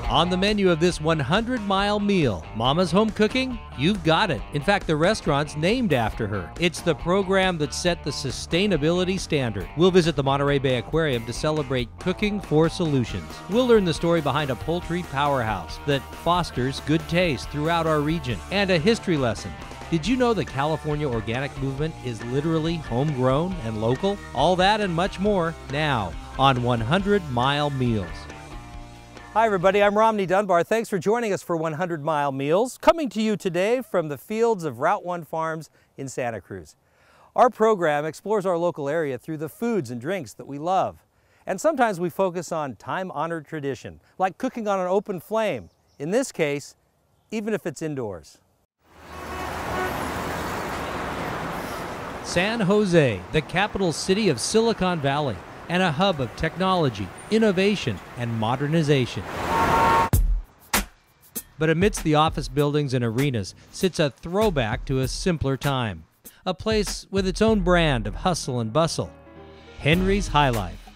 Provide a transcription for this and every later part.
On the menu of this 100-mile meal, Mama's Home Cooking, you've got it. In fact, the restaurant's named after her. It's the program that set the sustainability standard. We'll visit the Monterey Bay Aquarium to celebrate Cooking for Solutions. We'll learn the story behind a poultry powerhouse that fosters good taste throughout our region, and a history lesson. Did you know the California organic movement is literally homegrown and local? All that and much more now on 100-Mile Meals. Hi everybody, I'm Romney Dunbar. Thanks for joining us for 100-Mile Meals, coming to you today from the fields of Route 1 Farms in Santa Cruz. Our program explores our local area through the foods and drinks that we love. And sometimes we focus on time-honored tradition, like cooking on an open flame. In this case, even if it's indoors. San Jose, the capital city of Silicon Valley, and a hub of technology, innovation, and modernization. But amidst the office buildings and arenas sits a throwback to a simpler time. A place with its own brand of hustle and bustle. Henry's High Life.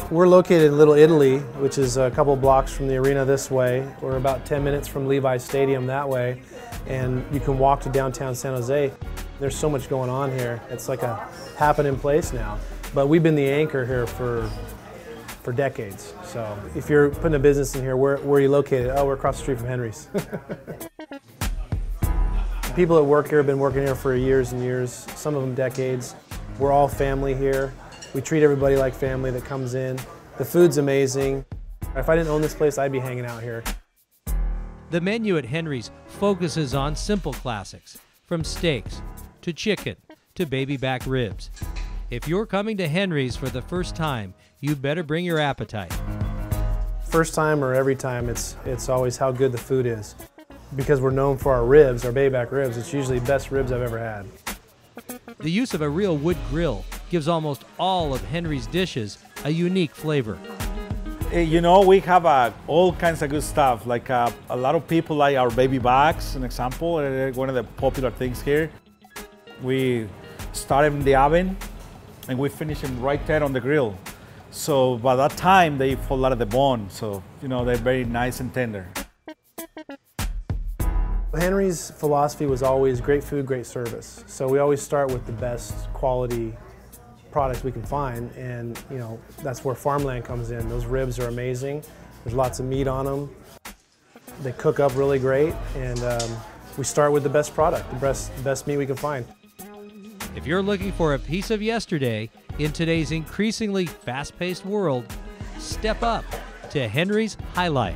We're located in Little Italy, which is a couple blocks from the arena this way. We're about 10 minutes from Levi's Stadium that way. And you can walk to downtown San Jose. There's so much going on here. It's like a happening place now. But we've been the anchor here for decades. So if you're putting a business in here, where are you located? Oh, we're across the street from Henry's. People that work here have been working here for years and years, some of them decades. We're all family here. We treat everybody like family that comes in. The food's amazing. If I didn't own this place, I'd be hanging out here. The menu at Henry's focuses on simple classics, from steaks to chicken to baby back ribs. If you're coming to Henry's for the first time, you better bring your appetite. First time or every time, it's always how good the food is. Because we're known for our ribs, our baby back ribs, it's usually the best ribs I've ever had. The use of a real wood grill gives almost all of Henry's dishes a unique flavor. You know, we have all kinds of good stuff. Like a lot of people like our baby backs, an example, one of the popular things here. We start them in the oven and we finish them right there on the grill. So by that time, they fall out of the bone. So, you know, they're very nice and tender. Henry's philosophy was always great food, great service. So we always start with the best quality products we can find, and you know, that's where farmland comes in. Those ribs are amazing. There's lots of meat on them. They cook up really great, and we start with the best product, the best meat we can find. If you're looking for a piece of yesterday in today's increasingly fast-paced world, step up to Henry's High Life.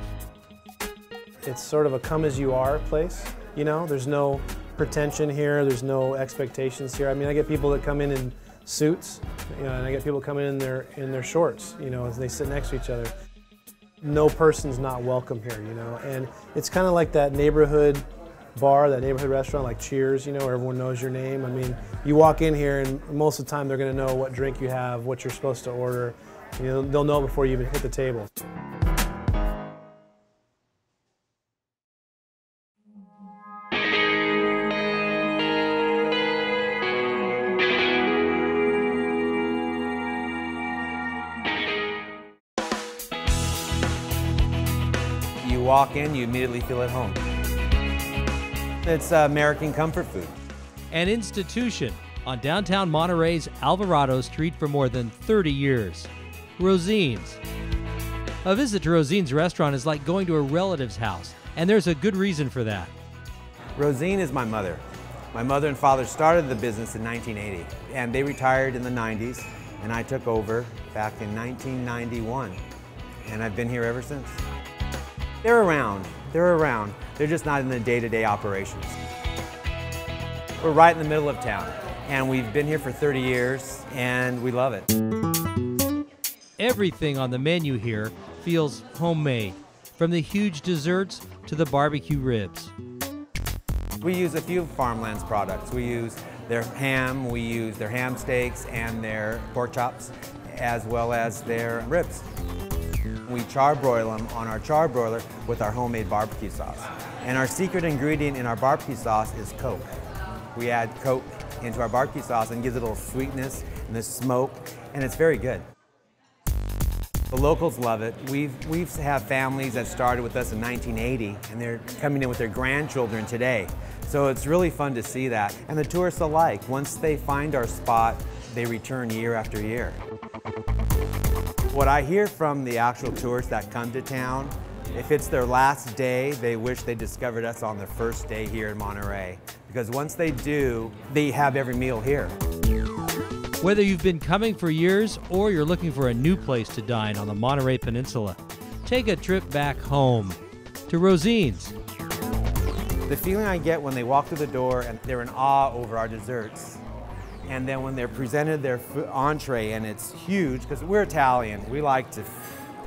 It's sort of a come-as-you-are place, you know? There's no pretension here, there's no expectations here. I mean, I get people that come in suits, you know, and I get people coming in their shorts, you know, as they sit next to each other. No person's not welcome here, you know? And it's kind of like that neighborhood bar, that neighborhood restaurant like Cheers, you know, where everyone knows your name. I mean, you walk in here and most of the time they're going to know what drink you have, what you're supposed to order. You know, they'll know before you even hit the table. You walk in, you immediately feel at home. It's American comfort food. An institution on downtown Monterey's Alvarado Street for more than 30 years. Rosine's. A visit to Rosine's restaurant is like going to a relative's house, and there's a good reason for that. Rosine is my mother. My mother and father started the business in 1980, and they retired in the 90s, and I took over back in 1991, and I've been here ever since. They're around. They're just not in the day-to-day operations. We're right in the middle of town, and we've been here for 30 years, and we love it. Everything on the menu here feels homemade, from the huge desserts to the barbecue ribs. We use a few Farmlands products. We use their ham, we use their ham steaks and their pork chops, as well as their ribs. We charbroil them on our charbroiler with our homemade barbecue sauce. And our secret ingredient in our barbecue sauce is Coke. We add Coke into our barbecue sauce and gives it a little sweetness and this smoke, and it's very good. The locals love it. We've have families that started with us in 1980 and they're coming in with their grandchildren today. So it's really fun to see that. And the tourists alike, once they find our spot, they return year after year. What I hear from the actual tourists that come to town, if it's their last day, they wish they discovered us on their first day here in Monterey. Because once they do, they have every meal here. Whether you've been coming for years or you're looking for a new place to dine on the Monterey Peninsula, take a trip back home to Rosine's. The feeling I get when they walk through the door and they're in awe over our desserts, and then when they're presented their entree and it's huge, because we're Italian, we like to,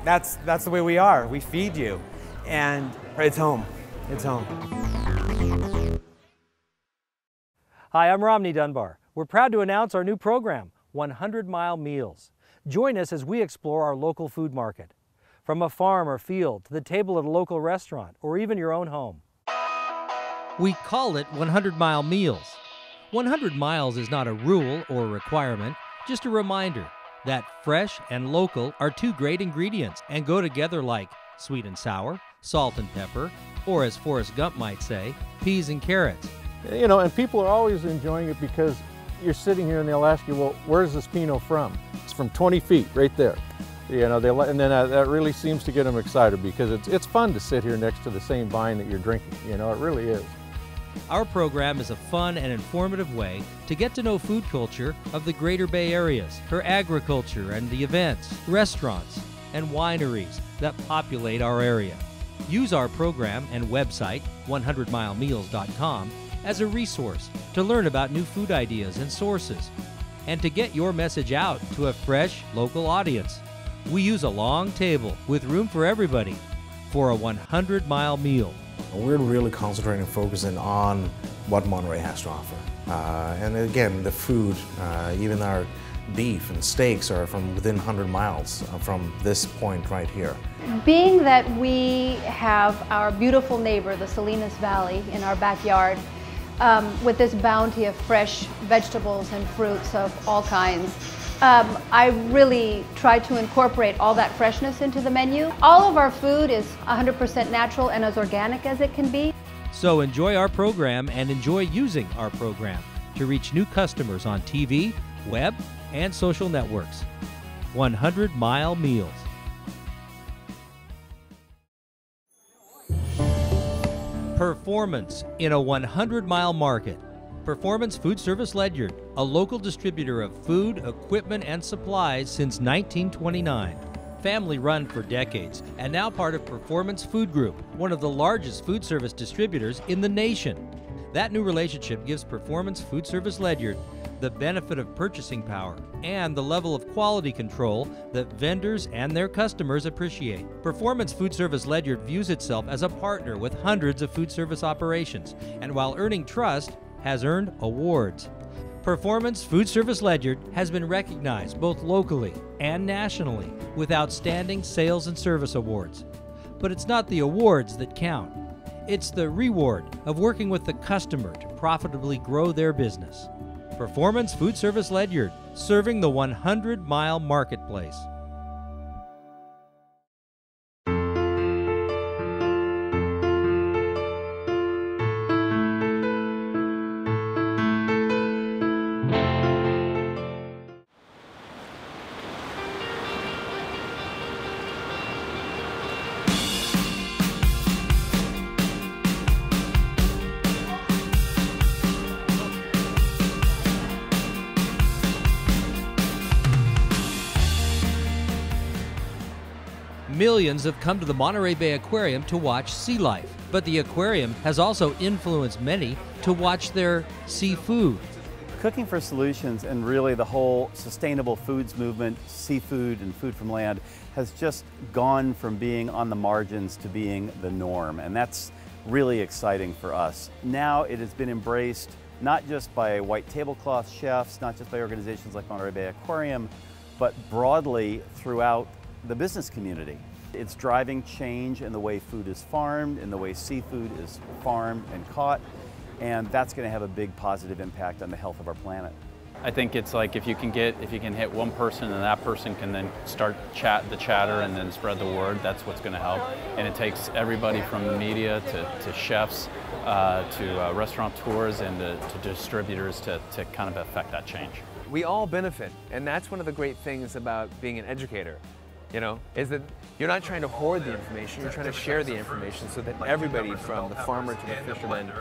that's the way we are, we feed you, and it's home, it's home. Hi, I'm Romney Dunbar. We're proud to announce our new program, 100 Mile Meals. Join us as we explore our local food market. From a farm or field to the table at a local restaurant or even your own home. We call it 100 Mile Meals. 100 miles is not a rule or a requirement, just a reminder that fresh and local are two great ingredients and go together like sweet and sour, salt and pepper, or as Forrest Gump might say, peas and carrots. You know, and people are always enjoying it because you're sitting here and they'll ask you, well, where's this Pinot from? It's from 20 feet right there. You know, and then that really seems to get them excited because it's fun to sit here next to the same vine that you're drinking. You know, it really is. Our program is a fun and informative way to get to know food culture of the Greater Bay Areas, her agriculture and the events, restaurants, and wineries that populate our area. Use our program and website, 100milemeals.com, as a resource to learn about new food ideas and sources, and to get your message out to a fresh, local audience. We use a long table with room for everybody for a 100-mile meal. We're really concentrating and focusing on what Monterey has to offer. And again, the food, even our beef and steaks are from within 100 miles from this point right here. Being that we have our beautiful neighbor, the Salinas Valley, in our backyard, with this bounty of fresh vegetables and fruits of all kinds, I really try to incorporate all that freshness into the menu. All of our food is 100% natural and as organic as it can be. So enjoy our program and enjoy using our program to reach new customers on TV, web, and social networks. 100 Mile Meals. Performance in a 100-mile market. Performance Food Service Ledyard, a local distributor of food, equipment, and supplies since 1929. Family run for decades, and now part of Performance Food Group, one of the largest food service distributors in the nation. That new relationship gives Performance Food Service Ledyard the benefit of purchasing power and the level of quality control that vendors and their customers appreciate. Performance Food Service Ledyard views itself as a partner with hundreds of food service operations, and while earning trust, has earned awards. Performance Food Service Ledyard has been recognized both locally and nationally with outstanding sales and service awards. But it's not the awards that count. It's the reward of working with the customer to profitably grow their business. Performance Food Service Ledyard, serving the 100-mile marketplace. Millions have come to the Monterey Bay Aquarium to watch sea life, but the aquarium has also influenced many to watch their seafood. Cooking for Solutions and really the whole sustainable foods movement, seafood and food from land, has just gone from being on the margins to being the norm, and that's really exciting for us. Now it has been embraced not just by white tablecloth chefs, not just by organizations like Monterey Bay Aquarium, but broadly throughout the business community. It's driving change in the way food is farmed, in the way seafood is farmed and caught, and that's going to have a big positive impact on the health of our planet. I think it's like if you can hit one person and that person can then start the chatter and then spread the word, that's what's going to help. And it takes everybody from the media to chefs to restaurateurs and to distributors to kind of affect that change. We all benefit, and that's one of the great things about being an educator, you know, is that you're not trying to hoard the information, you're trying to share the information so that everybody from the farmer to the fisherman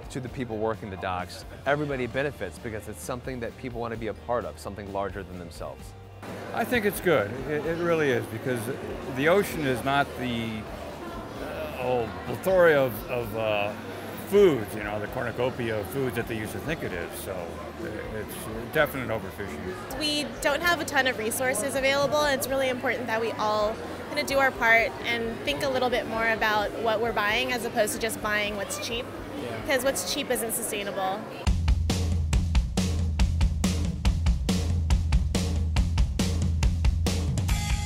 to the people working the docks, everybody benefits because it's something that people want to be a part of, something larger than themselves. I think it's good. It really is, because the ocean is not the plethora of foods, you know, the cornucopia of foods that they used to think it is. So it's definite overfishing. We don't have a ton of resources available, and it's really important that we all kind of do our part and think a little bit more about what we're buying as opposed to just buying what's cheap, because what's cheap isn't sustainable.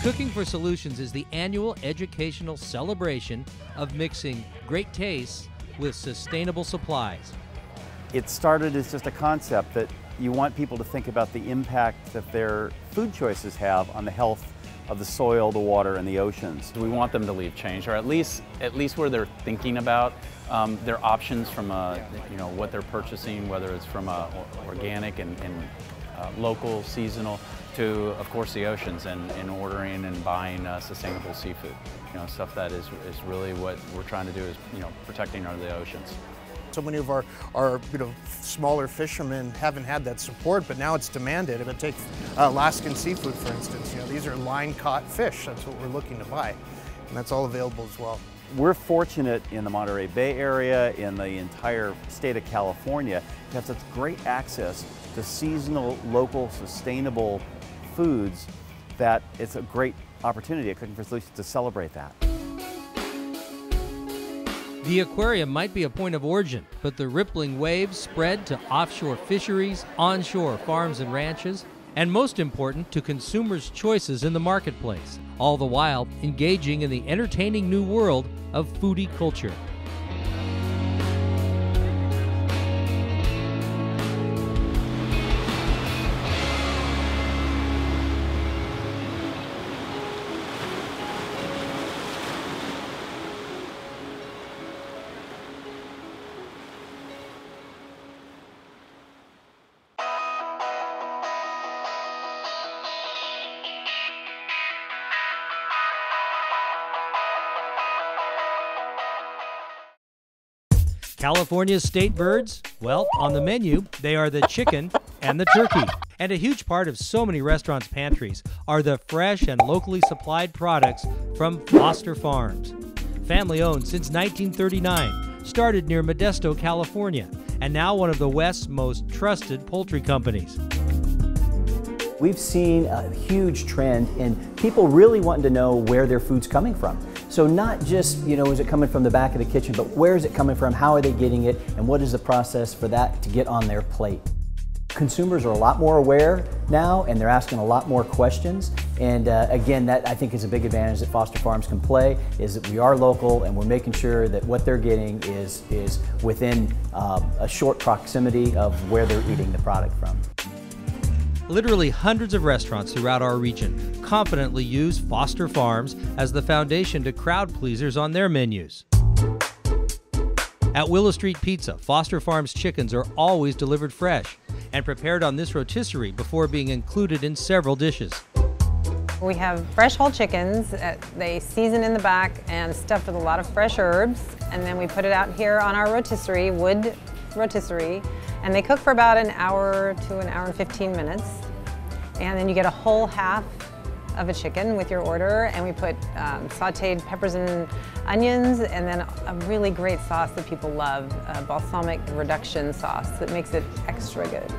Cooking for Solutions is the annual educational celebration of mixing great tastes with sustainable supplies. It started as just a concept that you want people to think about the impact that their food choices have on the health of the soil, the water, and the oceans. We want them to leave change, or at least where they're thinking about their options from you know, what they're purchasing, whether it's from organic and local, seasonal, to of course the oceans, and ordering and buying sustainable seafood. You know, stuff that is really what we're trying to do, is, you know, protecting the oceans. So many of our you know, smaller fishermen haven't had that support, but now it's demanded. If it takes Alaskan seafood, for instance, you know, these are line-caught fish. That's what we're looking to buy, and that's all available as well. We're fortunate in the Monterey Bay area, in the entire state of California, to have such great access to seasonal, local, sustainable foods that it's a great opportunity at Cooking for Solutions to celebrate that. The aquarium might be a point of origin, but the rippling waves spread to offshore fisheries, onshore farms and ranches, and most important, to consumers' choices in the marketplace, all the while engaging in the entertaining new world of foodie culture. California's state birds? Well, on the menu, they are the chicken and the turkey. And a huge part of so many restaurants' pantries are the fresh and locally supplied products from Foster Farms. Family owned since 1939, started near Modesto, California, and now one of the West's most trusted poultry companies. We've seen a huge trend in people really wanting to know where their food's coming from. So not just, you know, is it coming from the back of the kitchen, but where is it coming from, how are they getting it, and what is the process for that to get on their plate. Consumers are a lot more aware now, and they're asking a lot more questions. And again, that I think is a big advantage that Foster Farms can play, is that we are local and we're making sure that what they're getting is within a short proximity of where they're eating the product from. Literally hundreds of restaurants throughout our region confidently use Foster Farms as the foundation to crowd pleasers on their menus. At Willow Street Pizza, Foster Farms chickens are always delivered fresh and prepared on this rotisserie before being included in several dishes. We have fresh whole chickens. They season in the back and stuffed with a lot of fresh herbs, and then we put it out here on our rotisserie, wood rotisserie, and they cook for about an hour to an hour and 15 minutes. And then you get a whole half of a chicken with your order, and we put sauteed peppers and onions, and then a really great sauce that people love, a balsamic reduction sauce that makes it extra good.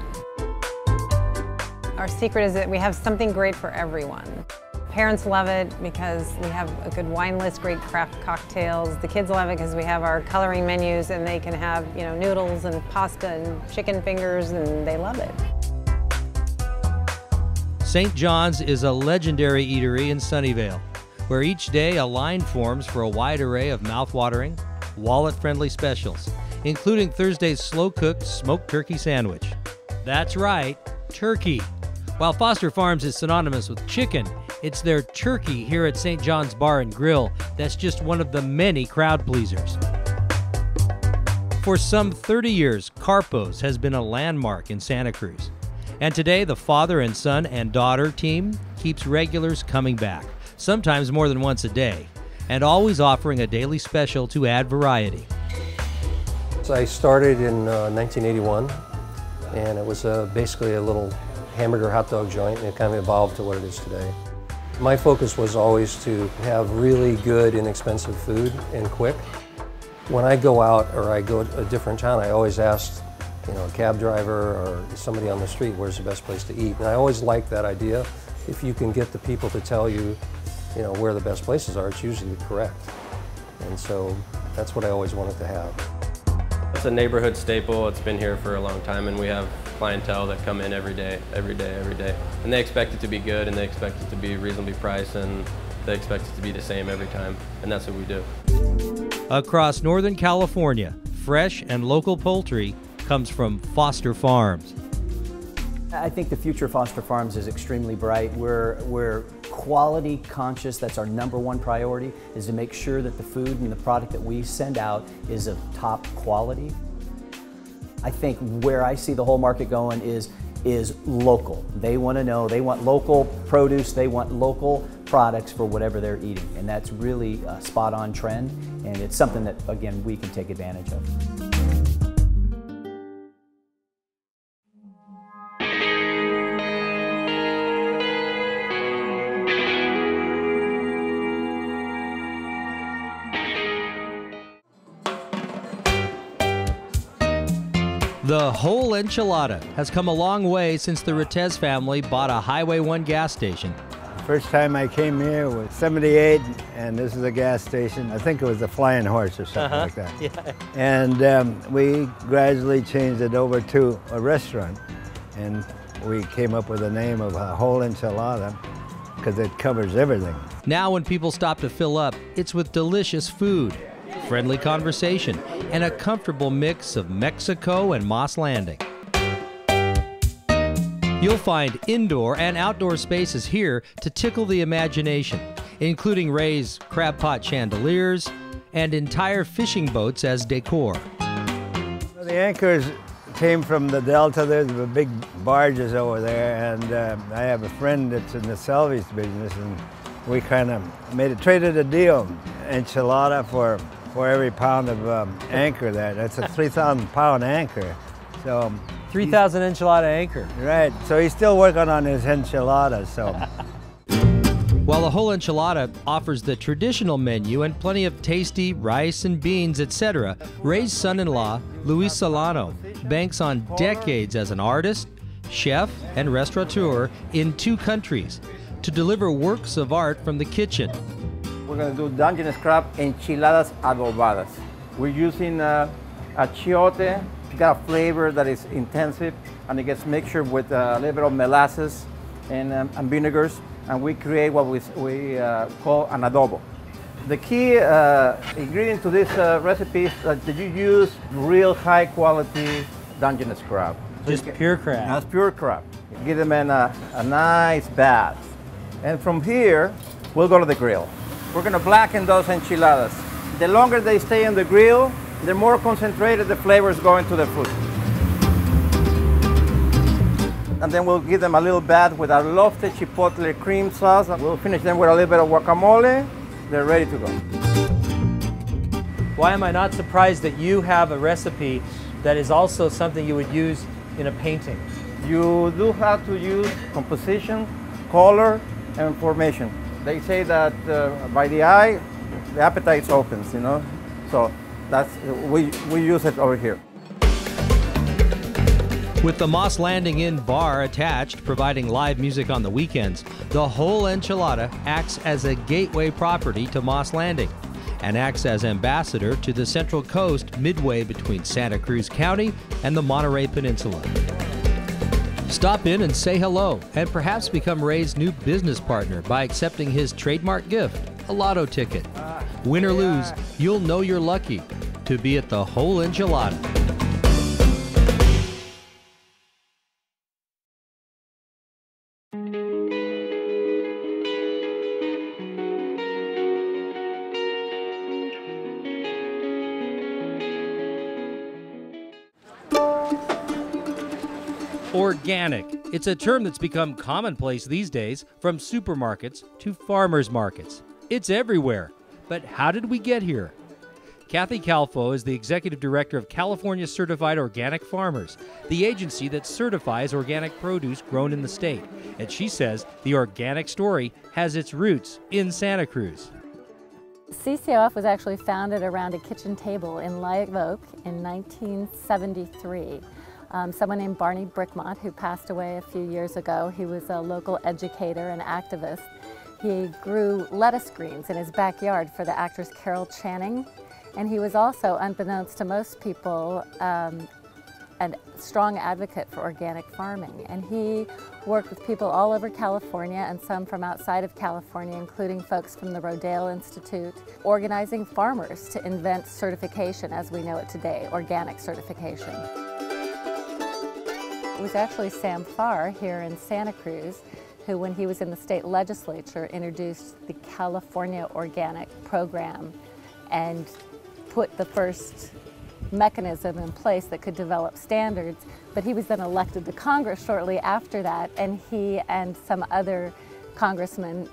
Our secret is that we have something great for everyone. Parents love it because we have a good wine list, great craft cocktails. The kids love it because we have our coloring menus, and they can have, you know, noodles and pasta and chicken fingers, and they love it. St. John's is a legendary eatery in Sunnyvale, where each day a line forms for a wide array of mouth-watering, wallet-friendly specials, including Thursday's slow-cooked smoked turkey sandwich. That's right, turkey. While Foster Farms is synonymous with chicken, it's their turkey here at St. John's Bar and Grill that's just one of the many crowd pleasers. For some 30 years, Carpo's has been a landmark in Santa Cruz. And today, the father and son and daughter team keeps regulars coming back, sometimes more than once a day, and always offering a daily special to add variety. So I started in 1981, and it was basically a little hamburger hot dog joint, and it kind of evolved to what it is today. My focus was always to have really good, inexpensive food and quick. When I go out or I go to a different town, I always ask, a cab driver or somebody on the street, where's the best place to eat? And I always like that idea. If you can get the people to tell you, where the best places are, it's usually correct. And so that's what I always wanted to have. It's a neighborhood staple. It's been here for a long time, and we have clientele that come in every day. And they expect it to be good, and they expect it to be reasonably priced, and they expect it to be the same every time, and that's what we do. Across Northern California, fresh and local poultry comes from Foster Farms. I think the future of Foster Farms is extremely bright. We're quality conscious. That's our #1 priority, is to make sure that the food and the product that we send out is of top quality. I think where I see the whole market going is local. They want to know, they want local produce, they want local products for whatever they're eating. And that's really a spot on trend, and it's something that, again, we can take advantage of. The whole enchilada has come a long way since the Retes family bought a Highway 1 gas station. First time I came here was '78, and this is a gas station. I think it was the Flying Horse or something like that. Yeah. And we gradually changed it over to a restaurant, and we came up with the name of a whole enchilada because it covers everything. Now when people stop to fill up, it's with delicious food, friendly conversation, and a comfortable mix of Mexico and Moss Landing. You'll find indoor and outdoor spaces here to tickle the imagination, including raised crab pot chandeliers and entire fishing boats as decor. The anchors came from the Delta. There's the big barges over there, and I have a friend that's in the salvage business, and we kind of traded a deal, enchilada for every pound of anchor there. That's a 3,000-pound anchor. So 3,000 enchilada anchor. Right, so he's still working on his enchiladas, so. While the whole enchilada offers the traditional menu and plenty of tasty rice and beans, etc., Ray's son-in-law, Luis Solano, banks on decades as an artist, chef, and restaurateur in 2 countries to deliver works of art from the kitchen. We're going to do Dungeness crab enchiladas adobadas. We're using achiote. It's got a flavor that is intensive, and it gets mixtured with a little bit of molasses and vinegars, and we create what we call an adobo. The key ingredient to this recipe is that you use real high quality Dungeness crab. Just pure crab. That's pure crab. Give them a nice bath. And from here, we'll go to the grill. We're going to blacken those enchiladas. The longer they stay on the grill, the more concentrated the flavors go into the food. And then we'll give them a little bath with our lofted chipotle cream sauce. We'll finish them with a little bit of guacamole. They're ready to go. Why am I not surprised that you have a recipe that is also something you would use in a painting? You do have to use composition, color, and formation. They say that by the eye, the appetite opens, So we use it over here. With the Moss Landing Inn bar attached, providing live music on the weekends, the whole enchilada acts as a gateway property to Moss Landing and acts as ambassador to the Central Coast midway between Santa Cruz County and the Monterey Peninsula. Stop in and say hello and perhaps become Ray's new business partner by accepting his trademark gift, a lotto ticket. Win or lose, you'll know you're lucky to be at the whole enchilada. Organic. It's a term that's become commonplace these days, from supermarkets to farmers markets. It's everywhere. But how did we get here? Kathy Calfo is the Executive Director of California Certified Organic Farmers, the agency that certifies organic produce grown in the state. And she says the organic story has its roots in Santa Cruz. CCOF was actually founded around a kitchen table in Live Oak in 1973. Someone named Barney Brickmont, who passed away a few years ago. He was a local educator and activist. He grew lettuce greens in his backyard for the actress Carol Channing. And he was also, unbeknownst to most people, a strong advocate for organic farming. And he worked with people all over California and some from outside of California, including folks from the Rodale Institute, organizing farmers to invent certification as we know it today, organic certification. It was actually Sam Farr here in Santa Cruz who, when he was in the state legislature, introduced the California Organic Program and put the first mechanism in place that could develop standards. But he was then elected to Congress shortly after that, and he and some other congressmen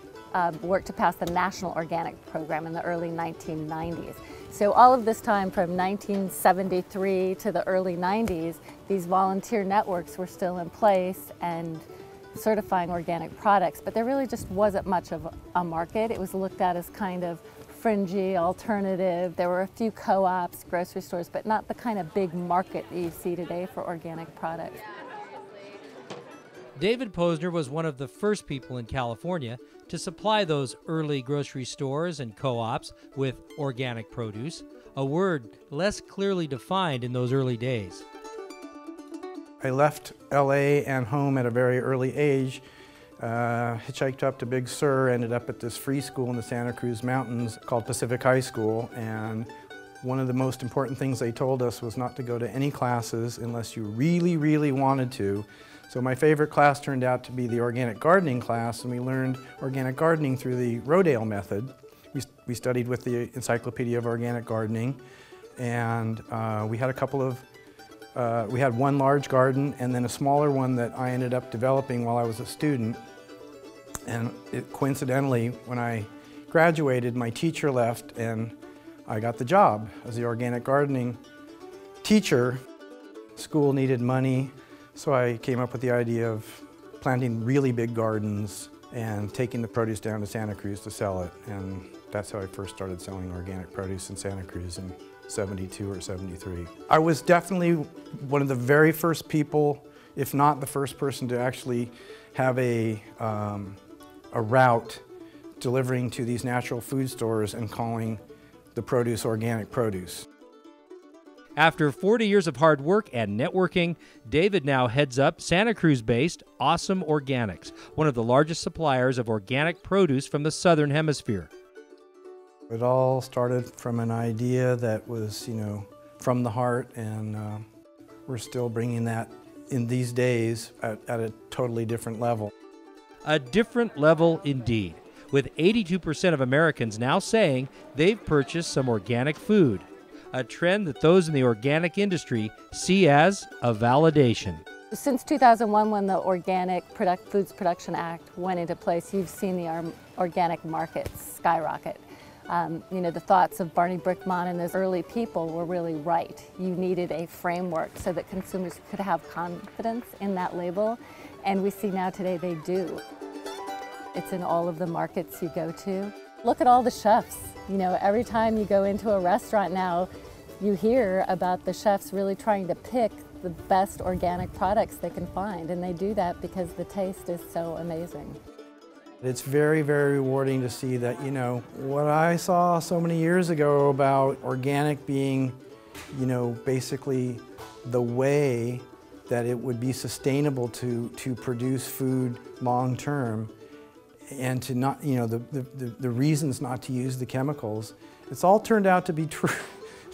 worked to pass the National Organic Program in the early 1990s. So all of this time, from 1973 to the early 90s, these volunteer networks were still in place and certifying organic products, but there really just wasn't much of a market. It was looked at as kind of fringy, alternative. There were a few co-ops, grocery stores, but not the kind of big market that you see today for organic products. David Posner was one of the first people in California to supply those early grocery stores and co-ops with organic produce, a word less clearly defined in those early days. I left LA and home at a very early age, hitchhiked up to Big Sur, ended up at this free school in the Santa Cruz Mountains called Pacific High School, and one of the most important things they told us was not to go to any classes unless you really, really wanted to. So my favorite class turned out to be the organic gardening class, and we learned organic gardening through the Rodale method. We studied with the Encyclopedia of Organic Gardening, and we had a couple of we had one large garden and then a smaller one that I ended up developing while I was a student. And coincidentally, when I graduated, my teacher left and I got the job as the organic gardening teacher. School needed money, so I came up with the idea of planting really big gardens and taking the produce down to Santa Cruz to sell it. And that's how I first started selling organic produce in Santa Cruz in 72 or 73. I was definitely one of the very first people, if not the first person, to actually have a route delivering to these natural food stores and calling the produce organic produce. After 40 years of hard work and networking, David now heads up Santa Cruz-based Awesome Organics, one of the largest suppliers of organic produce from the Southern Hemisphere. It all started from an idea that was, from the heart, and we're still bringing that in these days at a totally different level. A different level indeed, with 82% of Americans now saying they've purchased some organic food, a trend that those in the organic industry see as a validation. Since 2001, when the Organic Foods Production Act went into place, you've seen the organic markets skyrocket. The thoughts of Barney Brickmont and those early people were really right. You needed a framework so that consumers could have confidence in that label, and we see now today they do. It's in all of the markets you go to. Look at all the chefs. Every time you go into a restaurant now, you hear about the chefs really trying to pick the best organic products they can find, and they do that because the taste is so amazing. It's very, very rewarding to see that, what I saw so many years ago about organic being, basically the way that it would be sustainable to produce food long term, and to not, the reasons not to use the chemicals. It's all turned out to be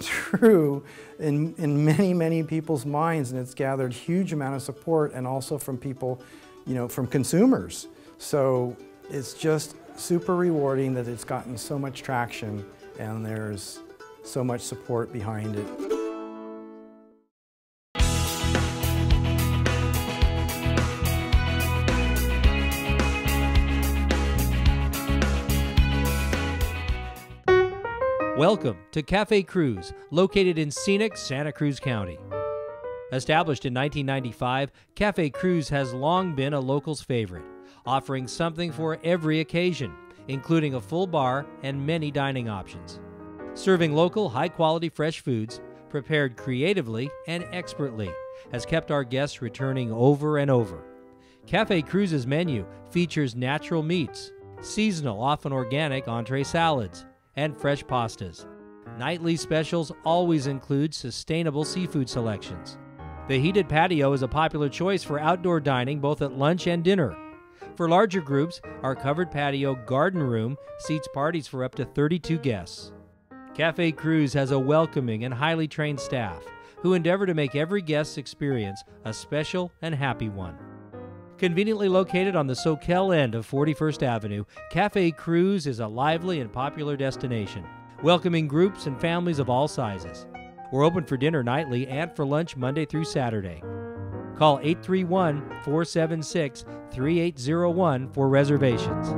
true in many, many people's minds, and it's gathered huge amount of support, and also from people, from consumers. So it's just super rewarding that it's gotten so much traction and there's so much support behind it. Welcome to Cafe Cruz, located in scenic Santa Cruz County. Established in 1995, Cafe Cruz has long been a local's favorite, offering something for every occasion, including a full bar and many dining options. Serving local, high-quality fresh foods, prepared creatively and expertly, has kept our guests returning over and over. Cafe Cruz's menu features natural meats, seasonal, often organic entree salads, and fresh pastas. Nightly specials always include sustainable seafood selections. The heated patio is a popular choice for outdoor dining both at lunch and dinner. For larger groups, our covered patio garden room seats parties for up to 32 guests. Cafe Cruz has a welcoming and highly trained staff who endeavor to make every guest's experience a special and happy one. Conveniently located on the Soquel end of 41st Avenue, Cafe Cruz is a lively and popular destination, welcoming groups and families of all sizes. We're open for dinner nightly and for lunch Monday through Saturday. Call 831-476-3801 for reservations.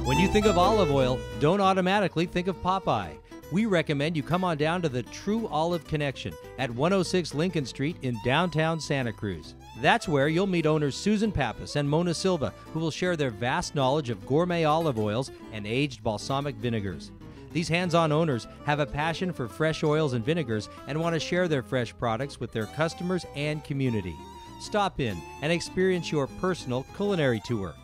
When you think of olive oil, don't automatically think of Popeye. We recommend you come on down to the True Olive Connection at 106 Lincoln Street in downtown Santa Cruz. That's where you'll meet owners Susan Pappas and Mona Silva, who will share their vast knowledge of gourmet olive oils and aged balsamic vinegars. These hands-on owners have a passion for fresh oils and vinegars and want to share their fresh products with their customers and community. Stop in and experience your personal culinary tour.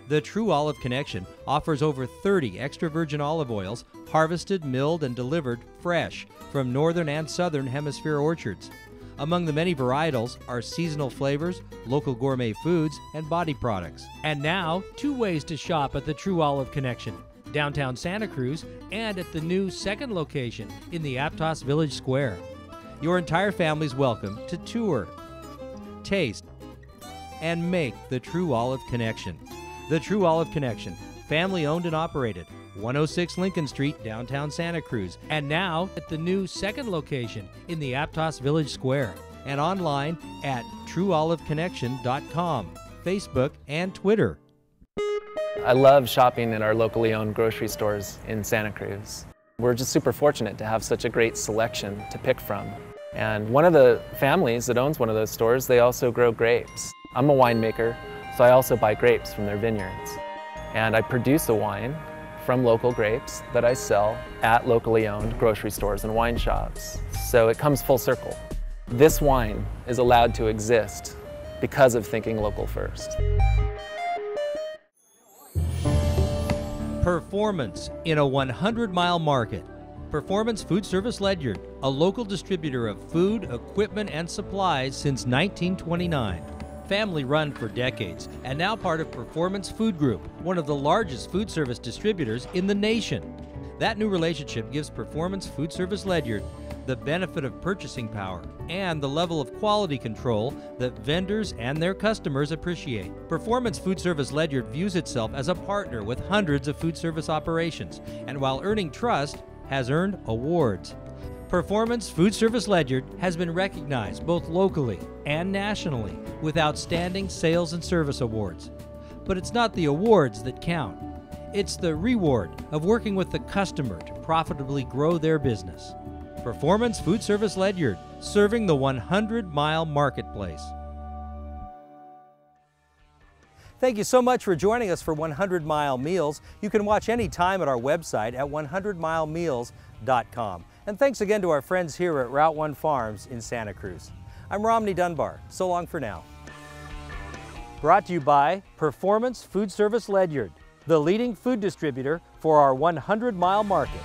The True Olive Connection offers over 30 extra virgin olive oils, harvested, milled, and delivered fresh from northern and southern hemisphere orchards. Among the many varietals are seasonal flavors, local gourmet foods, and body products. And now, 2 ways to shop at the True Olive Connection: downtown Santa Cruz and at the new second location in the Aptos Village Square. Your entire family's welcome to tour, taste, and make the True Olive Connection. The True Olive Connection, family owned and operated, 106 Lincoln Street, downtown Santa Cruz, and now at the new second location in the Aptos Village Square, and online at trueoliveconnection.com, Facebook, and Twitter. I love shopping at our locally owned grocery stores in Santa Cruz. We're just super fortunate to have such a great selection to pick from. And one of the families that owns one of those stores, they also grow grapes. I'm a winemaker, so I also buy grapes from their vineyards. And I produce a wine from local grapes that I sell at locally owned grocery stores and wine shops. So it comes full circle. This wine is allowed to exist because of thinking local first. Performance in a 100-mile market. Performance Food Service Ledyard, a local distributor of food, equipment, and supplies since 1929. Family run for decades, and now part of Performance Food Group, one of the largest food service distributors in the nation. That new relationship gives Performance Food Service Ledyard the benefit of purchasing power and the level of quality control that vendors and their customers appreciate. Performance Food Service Ledyard views itself as a partner with hundreds of food service operations, and while earning trust, has earned awards. Performance Food Service Ledyard has been recognized both locally and nationally with outstanding sales and service awards. But it's not the awards that count. It's the reward of working with the customer to profitably grow their business. Performance Food Service Ledyard, serving the 100-mile marketplace. Thank you so much for joining us for 100 Mile Meals. You can watch any time at our website at 100milemeals.com. And thanks again to our friends here at Route 1 Farms in Santa Cruz. I'm Romney Dunbar. So long for now. Brought to you by Performance Food Service Ledyard, the leading food distributor for our 100-mile market.